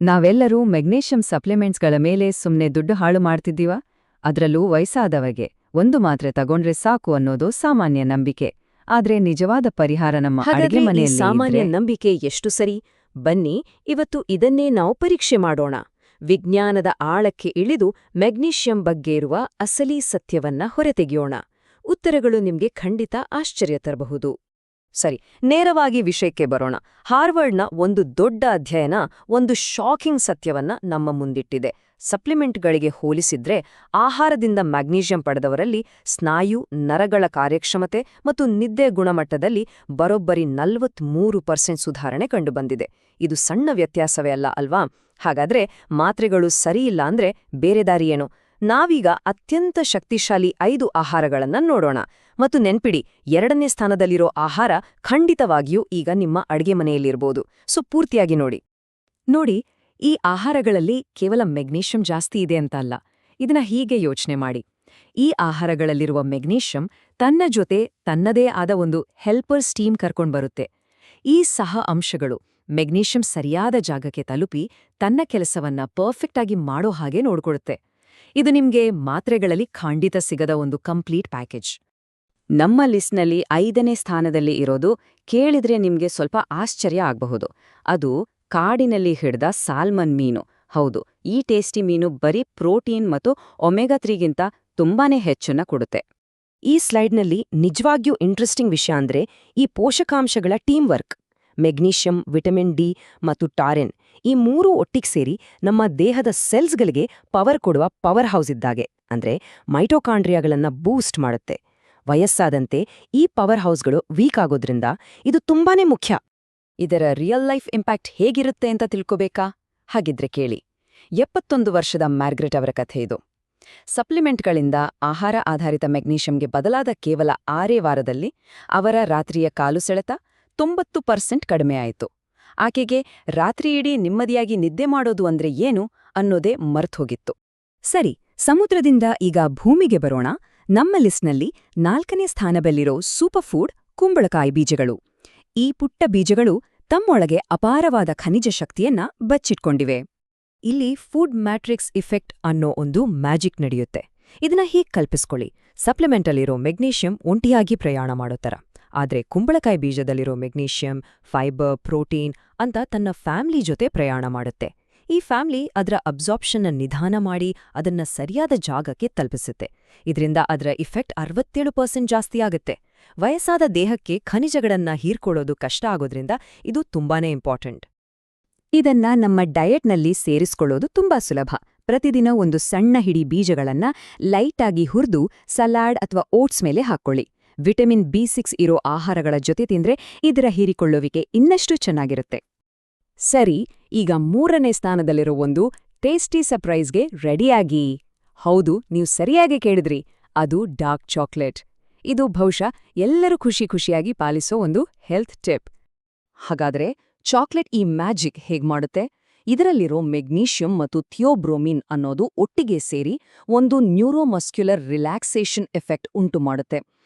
ನಾವೆಲ್ಲರೂ ಮೆಗ್ನೀಷಿಯಂ ಸಪ್ಲಿಮೆಂಟ್ಸ್ಗಳ ಮೇಲೆ ಸುಮ್ನೆ ದುಡ್ಡು ಹಾಳು ಮಾಡ್ತಿದ್ದೀವ? ಅದ್ರಲ್ಲೂ ವಯಸ್ಸಾದವಗೆ ಒಂದು ಮಾತ್ರೆ ತಗೊಂಡ್ರೆ ಸಾಕು ಅನ್ನೋದು ಸಾಮಾನ್ಯ ನಂಬಿಕೆ. ಆದ್ರೆ ನಿಜವಾದ ಪರಿಹಾರ ನಮ್ಮ ಅಡಿಗೆ ಹಾಗಾದ್ರೆ ಈ ಮನೆಯಲ್ಲಿ ಸಾಮಾನ್ಯ ಇದ್ರೆ ನಂಬಿಕೆ ಎಷ್ಟು ಸರಿ? ಬನ್ನಿ ಇವತ್ತು ಇದನ್ನೇ ನಾವು ಪರೀಕ್ಷೆ ಮಾಡೋಣ. ವಿಜ್ಞಾನದ ಆಳಕ್ಕೆ ಇಳಿದು ಮೆಗ್ನೀಷಿಯಂ ಬಗ್ಗೆ ಇರುವ ಅಸಲಿ ಸತ್ಯವನ್ನ ಹೊರತೆಗೆಯೋಣ. ಉತ್ತರಗಳು ನಿಮ್ಗೆ ಖಂಡಿತ ಆಶ್ಚರ್ಯ ತರಬಹುದು. ಸರಿ, ನೇರವಾಗಿ ವಿಷಯಕ್ಕೆ ಬರೋಣ. ಹಾರ್ವರ್ಡ್ನ ಒಂದು ದೊಡ್ಡ ಅಧ್ಯಯನ ಒಂದು ಶಾಕಿಂಗ್ ಸತ್ಯವನ್ನ ನಮ್ಮ ಮುಂದಿಟ್ಟಿದೆ. ಸಪ್ಲಿಮೆಂಟ್ಗಳಿಗೆ ಹೋಲಿಸಿದ್ರೆ ಆಹಾರದಿಂದ ಮ್ಯಾಗ್ನೀಷಿಯಂ ಪಡೆದವರಲ್ಲಿ ಸ್ನಾಯು, ನರಗಳ ಕಾರ್ಯಕ್ಷಮತೆ ಮತ್ತು ನಿದ್ದೆ ಗುಣಮಟ್ಟದಲ್ಲಿ ಬರೋಬ್ಬರಿ 43% ಸುಧಾರಣೆ ಕಂಡುಬಂದಿದೆ. ಇದು ಸಣ್ಣ ವ್ಯತ್ಯಾಸವೇ ಅಲ್ಲ ಅಲ್ವಾ? ಹಾಗಾದ್ರೆ ಮಾತ್ರೆಗಳು ಸರಿಯಿಲ್ಲ ಅಂದ್ರೆ ಬೇರೆ ದಾರಿಯೇನು? ನಾವೀಗ ಅತ್ಯಂತ ಶಕ್ತಿಶಾಲಿ 5 ಆಹಾರಗಳನ್ನ ನೋಡೋಣ. ಮತ್ತು ನೆನ್ಪಿಡಿ, 2ನೇ ಸ್ಥಾನದಲ್ಲಿರೋ ಆಹಾರ ಖಂಡಿತವಾಗಿಯೂ ಈಗ ನಿಮ್ಮ ಅಡ್ಗೆ ಮನೆಯಲ್ಲಿರ್ಬೋದು. ಸೊ ಪೂರ್ತಿಯಾಗಿ ನೋಡಿ, ಈ ಆಹಾರಗಳಲ್ಲಿ ಕೇವಲ ಮೆಗ್ನೀಷಿಯಂ ಜಾಸ್ತಿ ಇದೆ ಅಂತ ಅಲ್ಲ. ಇದನ್ನ ಹೀಗೆ ಯೋಚನೆ ಮಾಡಿ. ಈ ಆಹಾರಗಳಲ್ಲಿರುವ ಮೆಗ್ನೀಷಿಯಂ ತನ್ನ ಜೊತೆ ತನ್ನದೇ ಆದ ಒಂದು ಹೆಲ್ಪರ್ ಸ್ಟೀಮ್ ಕರ್ಕೊಂಡ್ಬರುತ್ತೆ. ಈ ಸಹ ಅಂಶಗಳು ಮೆಗ್ನೀಷಿಯಂ ಸರಿಯಾದ ಜಾಗಕ್ಕೆ ತಲುಪಿ ತನ್ನ ಕೆಲಸವನ್ನ ಪರ್ಫೆಕ್ಟ್ ಆಗಿ ಮಾಡೋ ಹಾಗೆ ನೋಡ್ಕೊಡುತ್ತೆ. ಇದು ನಿಮ್ಗೆ ಮಾತ್ರೆಗಳಲ್ಲಿ ಖಂಡಿತ ಸಿಗದ ಒಂದು ಕಂಪ್ಲೀಟ್ ಪ್ಯಾಕೇಜ್. ನಮ್ಮ ಲಿಸ್ಟ್ನಲ್ಲಿ 5ನೇ ಸ್ಥಾನದಲ್ಲಿ ಇರೋದು ಕೇಳಿದ್ರೆ ನಿಮ್ಗೆ ಸ್ವಲ್ಪ ಆಶ್ಚರ್ಯ ಆಗಬಹುದು. ಅದು ಕಾಡಿನಲ್ಲಿ ಹಿಡಿದ ಸಾಲ್ಮನ್ ಮೀನು. ಹೌದು, ಈ ಟೇಸ್ಟಿ ಮೀನು ಬರೀ ಪ್ರೋಟೀನ್ ಮತ್ತು ಒಮೆಗಾ 3ಗಿಂತ ತುಂಬಾನೇ ಹೆಚ್ಚನ್ನ ಕೊಡುತ್ತೆ. ಈ ಸ್ಲೈಡ್ನಲ್ಲಿ ನಿಜವಾಗಿಯೂ ಇಂಟ್ರೆಸ್ಟಿಂಗ್ ವಿಷಯ ಅಂದ್ರೆ ಈ ಪೋಷಕಾಂಶಗಳ team work. Magnesium, vitamin D ಮತ್ತು ಟಾರಿನ್ ಈ 3 ಒಟ್ಟಿಗೆ ಸೇರಿ ನಮ್ಮ ದೇಹದ ಸೆಲ್ಸ್ಗಳಿಗೆ ಪವರ್ ಕೊಡುವ ಪವರ್ ಹೌಸ್ ಇದ್ದಾಗೆ. ಅಂದ್ರೆ ಮೈಟೋಕಾಂಡ್ರಿಯಾಗಳನ್ನ ಬೂಸ್ಟ್ ಮಾಡುತ್ತೆ. ವಯಸ್ಸಾದಂತೆ ಈ ಪವರ್ ಹೌಸ್ಗಳು ವೀಕ್ ಆಗೋದ್ರಿಂದ ಇದು ತುಂಬಾನೇ ಮುಖ್ಯ. ಇದರ ರಿಯಲ್ ಲೈಫ್ ಇಂಪ್ಯಾಕ್ಟ್ ಹೇಗಿರುತ್ತೆ ಅಂತ ತಿಳ್ಕೋಬೇಕಾ? ಹಾಗಿದ್ರೆ ಕೇಳಿ. 71 ವರ್ಷದ ಮ್ಯಾರ್ಗ್ರೆಟ್ ಅವರ ಕಥೆ ಇದು. ಸಪ್ಲಿಮೆಂಟ್ಗಳಿಂದ ಆಹಾರ ಆಧಾರಿತ ಮೆಗ್ನೀಷಿಯಂಗೆ ಬದಲಾದ ಕೇವಲ 6 ವಾರದಲ್ಲಿ ಅವರ ರಾತ್ರಿಯ ಕಾಲು ಸೆಳೆತ 90% ಕಡಿಮೆ ಆಯಿತು. ಆಕೆಗೆ ರಾತ್ರಿಯಿಡೀ ನೆಮ್ಮದಿಯಾಗಿ ನಿದ್ದೆ ಮಾಡೋದು ಅಂದ್ರೆ ಏನು ಅನ್ನೋದೇ ಮರ್ತೋಗಿತ್ತು. ಸರಿ, ಸಮುದ್ರದಿಂದ ಈಗ ಭೂಮಿಗೆ ಬರೋಣ. ನಮ್ಮ ಲಿಸ್ಟ್ನಲ್ಲಿ 4ನೇ ಸ್ಥಾನದಲ್ಲಿರೋ ಸೂಪರ್ ಫುಡ್ ಕುಂಬಳಕಾಯಿ ಬೀಜಗಳು. ಈ ಪುಟ್ಟ ಬೀಜಗಳು ತಮ್ಮೊಳಗೆ ಅಪಾರವಾದ ಖನಿಜ ಶಕ್ತಿಯನ್ನ ಬಚ್ಚಿಟ್ಕೊಂಡಿವೆ. ಇಲ್ಲಿ ಫುಡ್ ಮ್ಯಾಟ್ರಿಕ್ಸ್ ಇಫೆಕ್ಟ್ ಅನ್ನೋ ಒಂದು ಮ್ಯಾಜಿಕ್ ನಡೆಯುತ್ತೆ. ಇದನ್ನ ಹೀಗೆ ಕಲ್ಪಿಸ್ಕೊಳ್ಳಿ. ಸಪ್ಲಿಮೆಂಟಲ್ಲಿರೋ ಮೆಗ್ನೀಷಿಯಂ ಒಂಟಿಯಾಗಿ ಪ್ರಯಾಣ ಮಾಡೋ ಥರ. ಆದ್ರೆ ಕುಂಬಳಕಾಯಿ ಬೀಜದಲ್ಲಿರೋ ಮೆಗ್ನೀಷಿಯಂ, ಫೈಬರ್, ಪ್ರೋಟೀನ್ ಅಂತ ತನ್ನ ಫ್ಯಾಮಿಲಿ ಜೊತೆ ಪ್ರಯಾಣ ಮಾಡುತ್ತೆ. ಈ ಫ್ಯಾಮಿಲಿ ಅದರ ಅಬ್ಸಾರ್ಪ್ಷನ್ನ ನಿಧಾನ ಮಾಡಿ ಅದನ್ನ ಸರಿಯಾದ ಜಾಗಕ್ಕೆ ತಲುಪಿಸುತ್ತೆ. ಇದರಿಂದ ಅದರ ಇಫೆಕ್ಟ್ 67% ಜಾಸ್ತಿ ಆಗುತ್ತೆ. ವಯಸ್ಸಾದ ದೇಹಕ್ಕೆ ಖನಿಜಗಳನ್ನ ಹೀರ್ಕೊಳ್ಳೋದು ಕಷ್ಟ ಆಗೋದ್ರಿಂದ ಇದು ತುಂಬಾನೇ ಇಂಪಾರ್ಟೆಂಟ್. ಇದನ್ನ ನಮ್ಮ ಡಯಟ್ನಲ್ಲಿ ಸೇರಿಸ್ಕೊಳ್ಳೋದು ತುಂಬಾ ಸುಲಭ. ಪ್ರತಿದಿನ ಒಂದು ಸಣ್ಣ ಹಿಡಿ ಬೀಜಗಳನ್ನ ಲೈಟಾಗಿ ಹುರಿದು ಸಲಾಡ್ ಅಥವಾ ಓಟ್ಸ್ ಮೇಲೆ ಹಾಕ್ಕೊಳ್ಳಿ. ವಿಟಮಿನ್ B6 ಇರೋ ಆಹಾರಗಳ ಜೊತೆ ತಿಂದ್ರೆ ಇದರ ಹೀರಿಕೊಳ್ಳುವಿಕೆ ಇನ್ನಷ್ಟು ಚೆನ್ನಾಗಿರುತ್ತೆ. ಸರಿ, ಈಗ 3ನೇ ಸ್ಥಾನದಲ್ಲಿರೋ ಒಂದು ಟೇಸ್ಟಿ ಸರ್ಪ್ರೈಸ್ಗೆ ರೆಡಿಯಾಗಿ. ಹೌದು, ನೀವು ಸರಿಯಾಗಿ ಕೇಳಿದ್ರಿ, ಅದು ಡಾರ್ಕ್ ಚಾಕ್ಲೇಟ್. ಇದು ಬಹುಶಃ ಎಲ್ಲರೂ ಖುಷಿಯಾಗಿ ಪಾಲಿಸೋ ಒಂದು ಹೆಲ್ತ್ ಟಿಪ್. ಹಾಗಾದ್ರೆ ಚಾಕ್ಲೇಟ್ ಈ ಮ್ಯಾಜಿಕ್ ಹೇಗ್ ಮಾಡುತ್ತೆ? ಇದರಲ್ಲಿರೋ ಮೆಗ್ನೀಷಿಯಂ ಮತ್ತು ಥಿಯೋಬ್ರೋಮಿನ್ ಅನ್ನೋದು ಒಟ್ಟಿಗೆ ಸೇರಿ ಒಂದು ನ್ಯೂರೋಮಸ್ಕ್ಯುಲರ್ ರಿಲ್ಯಾಕ್ಸೇಷನ್ ಎಫೆಕ್ಟ್ ಉಂಟು ಮಾಡುತ್ತೆ.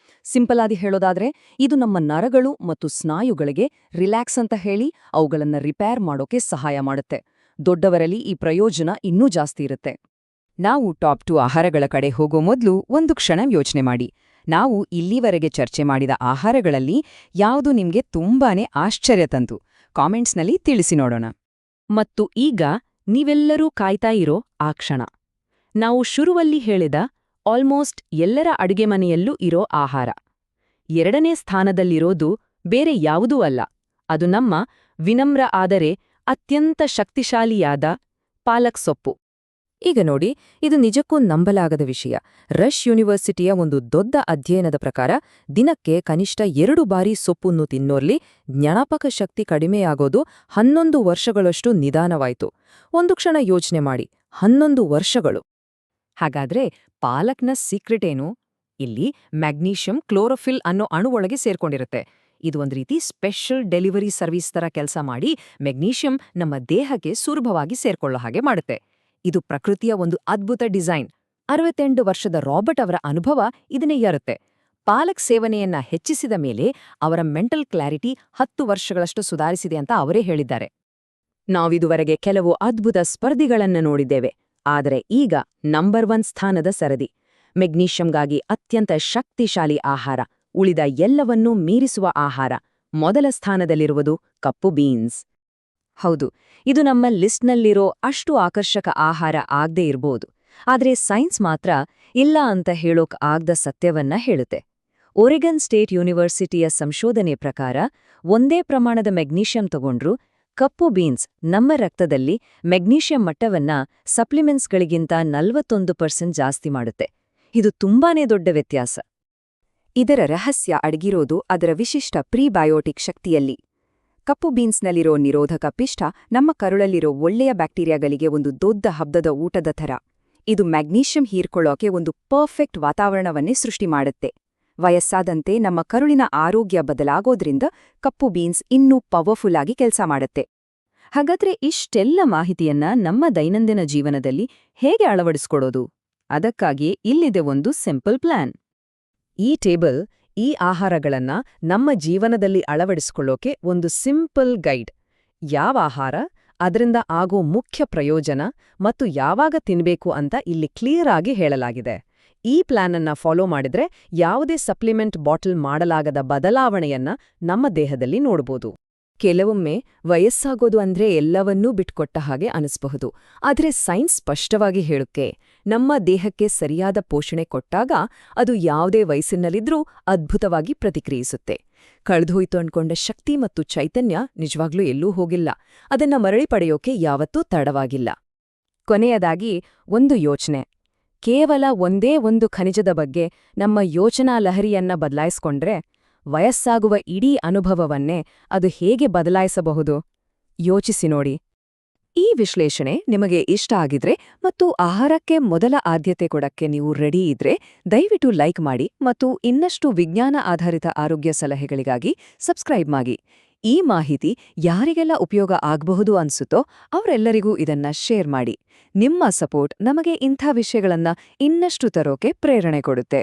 ಸಿಂಪಲ್ ಆಗಿ ಹೇಳೋದಾದ್ರೆ ಇದು ನಮ್ಮ ನರಗಳು ಮತ್ತು ಸ್ನಾಯುಗಳಿಗೆ ರಿಲ್ಯಾಕ್ಸ್ ಅಂತ ಹೇಳಿ ಅವುಗಳನ್ನ ರಿಪೇರ್ ಮಾಡೋಕೆ ಸಹಾಯ ಮಾಡುತ್ತೆ. ದೊಡ್ಡವರಲ್ಲಿ ಈ ಪ್ರಯೋಜನ ಇನ್ನೂ ಜಾಸ್ತಿ ಇರುತ್ತೆ. ನಾವು ಟಾಪ್ 2 ಆಹಾರಗಳ ಕಡೆ ಹೋಗೋ ಮೊದಲು ಒಂದು ಕ್ಷಣ ಯೋಚನೆ ಮಾಡಿ. ನಾವು ಇಲ್ಲಿವರೆಗೆ ಚರ್ಚೆ ಮಾಡಿದ ಆಹಾರಗಳಲ್ಲಿ ಯಾವುದು ನಿಮ್ಗೆ ತುಂಬಾನೇ ಆಶ್ಚರ್ಯ ತಂತು? ಕಾಮೆಂಟ್ಸ್ನಲ್ಲಿ ತಿಳಿಸಿ ನೋಡೋಣ. ಮತ್ತು ಈಗ ನೀವೆಲ್ಲರೂ ಕಾಯ್ತಾ ಇರೋ ಆ ಕ್ಷಣ. ನಾವು ಶುರುವಲ್ಲಿ ಹೇಳಿದ ಆಲ್ಮೋಸ್ಟ್ ಎಲ್ಲರ ಅಡುಗೆ ಮನೆಯಲ್ಲೂ ಇರೋ ಆಹಾರ 2ನೇ ಸ್ಥಾನದಲ್ಲಿರೋದು ಬೇರೆ ಯಾವುದೂ ಅಲ್ಲ. ಅದು ನಮ್ಮ ವಿನಮ್ರ ಆದರೆ ಅತ್ಯಂತ ಶಕ್ತಿಶಾಲಿಯಾದ ಪಾಲಕ್ ಸೊಪ್ಪು. ಈಗ ನೋಡಿ, ಇದು ನಿಜಕ್ಕೂ ನಂಬಲಾಗದ ವಿಷಯ. ರಶ್ ಯೂನಿವರ್ಸಿಟಿಯ ಒಂದು ದೊಡ್ಡ ಅಧ್ಯಯನದ ಪ್ರಕಾರ ದಿನಕ್ಕೆ ಕನಿಷ್ಠ 2 ಬಾರಿ ಸೊಪ್ಪನ್ನು ತಿನ್ನೋರ್ಲಿ ಜ್ಞಾಪಕ ಶಕ್ತಿ ಕಡಿಮೆಯಾಗೋದು 11 ವರ್ಷಗಳಷ್ಟು ನಿಧಾನವಾಯಿತು. ಒಂದು ಕ್ಷಣ ಯೋಚನೆ ಮಾಡಿ, 11 ವರ್ಷಗಳು. ಹಾಗಾದ್ರೆ ಪಾಲಕ್ನ ಸೀಕ್ರೆಟ್ ಏನು? ಇಲ್ಲಿ ಮ್ಯಾಗ್ನೀಷಿಯಂ ಕ್ಲೋರೋಫಿಲ್ ಅನ್ನೋ ಅಣುವೊಳಗೆ ಸೇರ್ಕೊಂಡಿರುತ್ತೆ. ಇದು ಒಂದು ರೀತಿ ಸ್ಪೆಷಲ್ ಡೆಲಿವರಿ ಸರ್ವಿಸ್ ತರ ಕೆಲಸ ಮಾಡಿ ಮೆಗ್ನೀಷಿಯಂ ನಮ್ಮ ದೇಹಕ್ಕೆ ಸುಲಭವಾಗಿ ಸೇರ್ಕೊಳ್ಳೋ ಹಾಗೆ ಮಾಡುತ್ತೆ. ಇದು ಪ್ರಕೃತಿಯ ಒಂದು ಅದ್ಭುತ ಡಿಸೈನ್. 68 ವರ್ಷದ ರಾಬರ್ಟ್ ಅವರ ಅನುಭವ ಇದನ್ನೇ ಇರುತ್ತೆ. ಪಾಲಕ್ ಸೇವನೆಯನ್ನ ಹೆಚ್ಚಿಸಿದ ಮೇಲೆ ಅವರ ಮೆಂಟಲ್ ಕ್ಲಾರಿಟಿ 10 ವರ್ಷಗಳಷ್ಟು ಸುಧಾರಿಸಿದೆ ಅಂತ ಅವರೇ ಹೇಳಿದ್ದಾರೆ. ನಾವಿದುವರೆಗೆ ಕೆಲವು ಅದ್ಭುತ ಸ್ಪರ್ಧಿಗಳನ್ನ ನೋಡಿದ್ದೇವೆ, ಆದರೆ ಈಗ ನಂಬರ್ 1 ಸ್ಥಾನದ ಸರದಿ. ಮೆಗ್ನೀಷಿಯಂಗಾಗಿ ಅತ್ಯಂತ ಶಕ್ತಿಶಾಲಿ ಆಹಾರ, ಉಳಿದ ಎಲ್ಲವನ್ನೂ ಮೀರಿಸುವ ಆಹಾರ. ಮೊದಲ ಸ್ಥಾನದಲ್ಲಿರುವುದು ಕಪ್ಪು ಬೀನ್ಸ್. ಹೌದು, ಇದು ನಮ್ಮ ಲಿಸ್ಟ್ನಲ್ಲಿರೋ ಅಷ್ಟು ಆಕರ್ಷಕ ಆಹಾರ ಆಗದೇ ಇರ್ಬೋದು, ಆದರೆ ಸೈನ್ಸ್ ಮಾತ್ರ ಇಲ್ಲ ಅಂತ ಹೇಳೋಕ್ ಆಗ್ದ ಸತ್ಯವನ್ನ ಹೇಳುತ್ತೆ. ಒರೆಗನ್ ಸ್ಟೇಟ್ ಯೂನಿವರ್ಸಿಟಿಯ ಸಂಶೋಧನೆ ಪ್ರಕಾರ ಒಂದೇ ಪ್ರಮಾಣದ ಮೆಗ್ನೀಷಿಯಂ ತಗೊಂಡ್ರೂ ಕಪ್ಪು ಬೀನ್ಸ್ ನಮ್ಮ ರಕ್ತದಲ್ಲಿ ಮೆಗ್ನೀಷಿಯಂ ಮಟ್ಟವನ್ನ ಸಪ್ಲಿಮೆಂಟ್ಸ್ಗಳಿಗಿಂತ 41% ಜಾಸ್ತಿ ಮಾಡುತ್ತೆ. ಇದು ತುಂಬಾನೇ ದೊಡ್ಡ ವ್ಯತ್ಯಾಸ. ಇದರ ರಹಸ್ಯ ಅಡಗಿರೋದು ಅದರ ವಿಶಿಷ್ಟ ಪ್ರೀಬಯೋಟಿಕ್ ಶಕ್ತಿಯಲ್ಲಿ. ಕಪ್ಪು ಬೀನ್ಸ್ನಲ್ಲಿರೋ ನಿರೋಧಕ ಪಿಷ್ಟ ನಮ್ಮ ಕರುಳಲ್ಲಿರೋ ಒಳ್ಳೆಯ ಬ್ಯಾಕ್ಟೀರಿಯಾಗಳಿಗೆ ಒಂದು ದೊಡ್ಡ ಹಬ್ಬದ ಊಟದ ಥರ. ಇದು ಮ್ಯಾಗ್ನೀಷಿಯಂ ಹೀರ್ಕೊಳ್ಳೋಕೆ ಒಂದು ಪರ್ಫೆಕ್ಟ್ ವಾತಾವರಣವನ್ನೇ ಸೃಷ್ಟಿ ಮಾಡುತ್ತೆ. ವಯಸ್ಸಾದಂತೆ ನಮ್ಮ ಕರುಳಿನ ಆರೋಗ್ಯ ಬದಲಾಗೋದ್ರಿಂದ ಕಪ್ಪು ಬೀನ್ಸ್ ಇನ್ನೂ ಪವರ್ಫುಲ್ ಆಗಿ ಕೆಲಸ ಮಾಡುತ್ತೆ. ಹಾಗಾದ್ರೆ ಇಷ್ಟೆಲ್ಲ ಮಾಹಿತಿಯನ್ನ ನಮ್ಮ ದೈನಂದಿನ ಜೀವನದಲ್ಲಿ ಹೇಗೆ ಅಳವಡಿಸ್ಕೊಡೋದು? ಅದಕ್ಕಾಗಿ ಇಲ್ಲಿದೆ ಒಂದು ಸಿಂಪಲ್ ಪ್ಲಾನ್. ಈ ಟೇಬಲ್ ಈ ಆಹಾರಗಳನ್ನ ನಮ್ಮ ಜೀವನದಲ್ಲಿ ಅಳವಡಿಸ್ಕೊಳ್ಳೋಕೆ ಒಂದು ಸಿಂಪಲ್ ಗೈಡ್. ಯಾವ ಆಹಾರ, ಅದರಿಂದ ಆಗೋ ಮುಖ್ಯ ಪ್ರಯೋಜನ ಮತ್ತು ಯಾವಾಗ ತಿನ್ಬೇಕು ಅಂತ ಇಲ್ಲಿ ಕ್ಲಿಯರ್ ಆಗಿ ಹೇಳಲಾಗಿದೆ. ಈ ಪ್ಲಾನನ್ನ ಫಾಲೋ ಮಾಡಿದ್ರೆ ಯಾವುದೇ ಸಪ್ಲಿಮೆಂಟ್ ಬಾಟಲ್ ಮಾಡಲಾಗದ ಬದಲಾವಣೆಯನ್ನ ನಮ್ಮ ದೇಹದಲ್ಲಿ ನೋಡ್ಬೋದು. ಕೆಲವೊಮ್ಮೆ ವಯಸ್ಸಾಗೋದು ಅಂದ್ರೆ ಎಲ್ಲವನ್ನೂ ಬಿಟ್ಕೊಟ್ಟ ಹಾಗೆ ಅನಿಸ್ಬಹುದು, ಆದರೆ ಸೈನ್ಸ್ ಸ್ಪಷ್ಟವಾಗಿ ಹೇಳುತ್ತೆ, ನಮ್ಮ ದೇಹಕ್ಕೆ ಸರಿಯಾದ ಪೋಷಣೆ ಕೊಟ್ಟಾಗ ಅದು ಯಾವುದೇ ವಯಸ್ಸಿನಲ್ಲಿದ್ರೂ ಅದ್ಭುತವಾಗಿ ಪ್ರತಿಕ್ರಿಯಿಸುತ್ತೆ. ಕಳೆದೋಯ್ತು ಅನ್ಕೊಂಡ ಶಕ್ತಿ ಮತ್ತು ಚೈತನ್ಯ ನಿಜವಾಗ್ಲೂ ಎಲ್ಲೂ ಹೋಗಿಲ್ಲ, ಅದನ್ನ ಮರಳಿ ಪಡೆಯೋಕೆ ಯಾವತ್ತೂ ತಡವಾಗಿಲ್ಲ. ಕೊನೆಯದಾಗಿ ಒಂದು ಯೋಚನೆ. ಕೇವಲ ಒಂದೇ ಒಂದು ಖನಿಜದ ಬಗ್ಗೆ ನಮ್ಮ ಯೋಚನಾ ಲಹರಿಯನ್ನ ಬದಲಾಯಿಸ್ಕೊಂಡ್ರೆ ವಯಸ್ಸಾಗುವ ಇಡೀ ಅನುಭವವನ್ನೇ ಅದು ಹೇಗೆ ಬದಲಾಯಿಸಬಹುದು? ಯೋಚಿಸಿ ನೋಡಿ. ಈ ವಿಶ್ಲೇಷಣೆ ನಿಮಗೆ ಇಷ್ಟ ಆಗಿದ್ರೆ ಮತ್ತು ಆಹಾರಕ್ಕೆ ಮೊದಲ ಆದ್ಯತೆ ಕೊಡಕ್ಕೆ ನೀವು ರೆಡಿ ಇದ್ರೆ ದಯವಿಟ್ಟು ಲೈಕ್ ಮಾಡಿ ಮತ್ತು ಇನ್ನಷ್ಟು ವಿಜ್ಞಾನ ಆಧಾರಿತ ಆರೋಗ್ಯ ಸಲಹೆಗಳಿಗಾಗಿ ಸಬ್ಸ್ಕ್ರೈಬ್ ಮಾಡಿ. ಈ ಮಾಹಿತಿ ಯಾರಿಗೆಲ್ಲ ಉಪಯೋಗ ಆಗಬಹುದು ಅನ್ಸುತ್ತೋ ಅವರೆಲ್ಲರಿಗೂ ಇದನ್ನ ಶೇರ್ ಮಾಡಿ. ನಿಮ್ಮ ಸಪೋರ್ಟ್ ನಮಗೆ ಇಂಥ ವಿಷಯಗಳನ್ನ ಇನ್ನಷ್ಟು ತರೋಕೆ ಪ್ರೇರಣೆ ಕೊಡುತ್ತೆ.